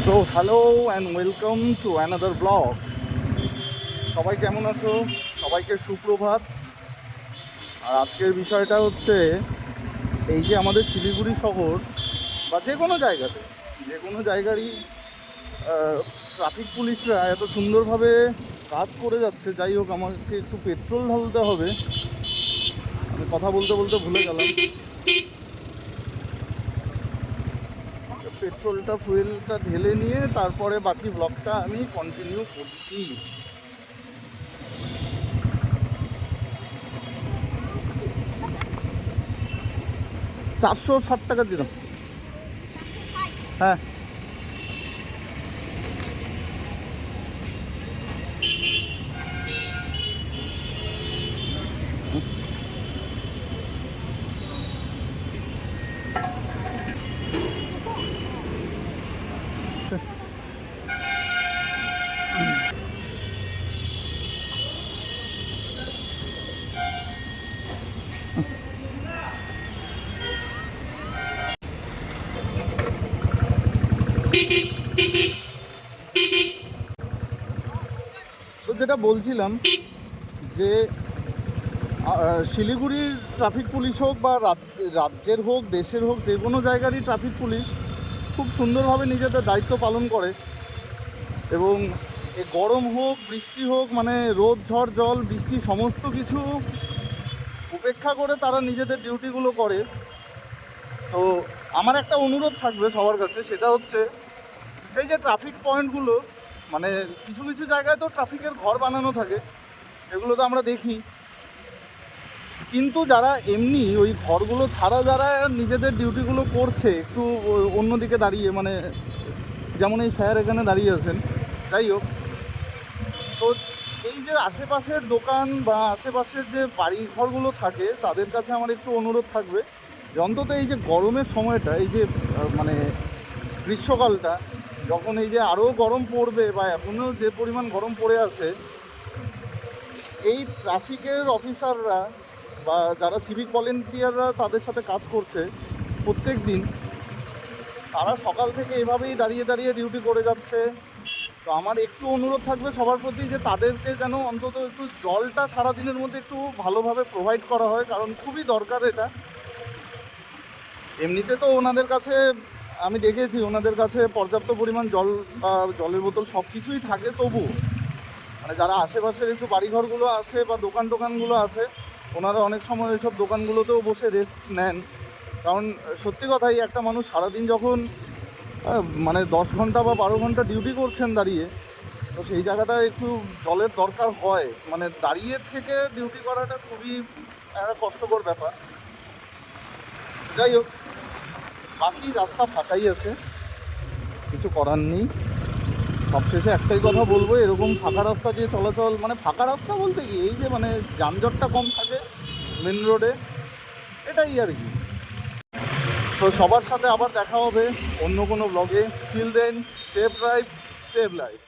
So hello and welcome to another blog. সবাই কেমন আছো? সবাইকে সুপ্রভাত। আর আজকের বিষয়টা হচ্ছে এই যে আমাদের শিলিগুড়ি শহর বা যে কোনো জায়গারই ট্রাফিক পুলিশরা এত সুন্দরভাবে কাজ করে যাচ্ছে। যাই হোক, আমাকে একটু পেট্রোল ঢালতে হবে। আমি কথা বলতে বলতে ভুলে গেলাম। পেট্রোলটা ফুয়েলটা ঢেলে নিয়ে তারপরে বাকি ব্লগটা আমি কন্টিনিউ করছি। 460 টাকা দিলাম। হ্যাঁ, তো যেটা বলছিলাম যে শিলিগুড়ির ট্রাফিক পুলিশ হোক বা রাজ্যের হোক, দেশের হোক, যে কোনো জায়গারই ট্রাফিক পুলিশ খুব সুন্দরভাবে নিজেদের দায়িত্ব পালন করে। এবং এ গরম হোক, বৃষ্টি হোক, মানে রোদ, ঝড়, জল, বৃষ্টি সমস্ত কিছু উপেক্ষা করে তারা নিজেদের ডিউটিগুলো করে। তো আমার একটা অনুরোধ থাকবে সবার কাছে, সেটা হচ্ছে এই যে ট্রাফিক পয়েন্টগুলো, মানে কিছু কিছু জায়গায় তো ট্রাফিকের ঘর বানানো থাকে, এগুলো তো আমরা দেখি। কিন্তু যারা এমনি ওই ঘরগুলো ছাড়া যারা নিজেদের ডিউটিগুলো করছে একটু অন্যদিকে দাঁড়িয়ে, মানে যেমন এই স্যার এখানে দাঁড়িয়ে আছেন, যাই হোক, তো এই যে আশেপাশের দোকান বা আশেপাশের যে বাড়ি ঘরগুলো থাকে তাদের কাছে আমার একটু অনুরোধ থাকবে যে অন্তত এই যে গরমের সময়টা, এই যে মানে গ্রীষ্মকালটা, যখন এই যে আরও গরম পড়বে বা এখনও যে পরিমাণ গরম পড়ে আছে, এই ট্রাফিকের অফিসাররা বা যারা সিভিক ভলেন্টিয়াররা তাদের সাথে কাজ করছে প্রত্যেক দিন, তারা সকাল থেকে এভাবেই দাঁড়িয়ে দাঁড়িয়ে ডিউটি করে যাচ্ছে। তো আমার একটু অনুরোধ থাকবে সবার প্রতি যে তাদেরকে যেন অন্তত একটু জলটা সারাদিনের মধ্যে একটু ভালোভাবে প্রোভাইড করা হয়, কারণ খুবই দরকার এটা। এমনিতে তো ওনাদের কাছে আমি দেখেছি ওনাদের কাছে পর্যাপ্ত পরিমাণ জল বা জলের বোতল সব কিছুই থাকে, তবু মানে যারা আশেপাশের একটু বাড়িঘরগুলো আছে বা দোকানগুলো আছে, ওনারা অনেক সময় এইসব দোকানগুলোতেও বসে রেস্ট নেন। কারণ সত্যি কথাই, একটা মানুষ সারাদিন যখন মানে 10 ঘন্টা বা 12 ঘন্টা ডিউটি করছেন দাঁড়িয়ে, তো সেই জায়গাটায় একটু জলের দরকার হয়। মানে দাঁড়িয়ে থেকে ডিউটি করাটা খুবই একটা কষ্টকর ব্যাপার। যাই হোক, বাকি রাস্তা ফাঁকাই আছে, কিছু করার নেই। সবশেষে একটাই কথা বলবো, এরকম ফাঁকা রাস্তা দিয়ে চলাচল, মানে ফাঁকা রাস্তা বলতে কি, এই যে মানে যানজটটা কম থাকে মেন রোডে, এটাই আর কি। তো সবার সাথে আবার দেখা হবে অন্য কোনো ব্লগে। Till then, save drive, save life.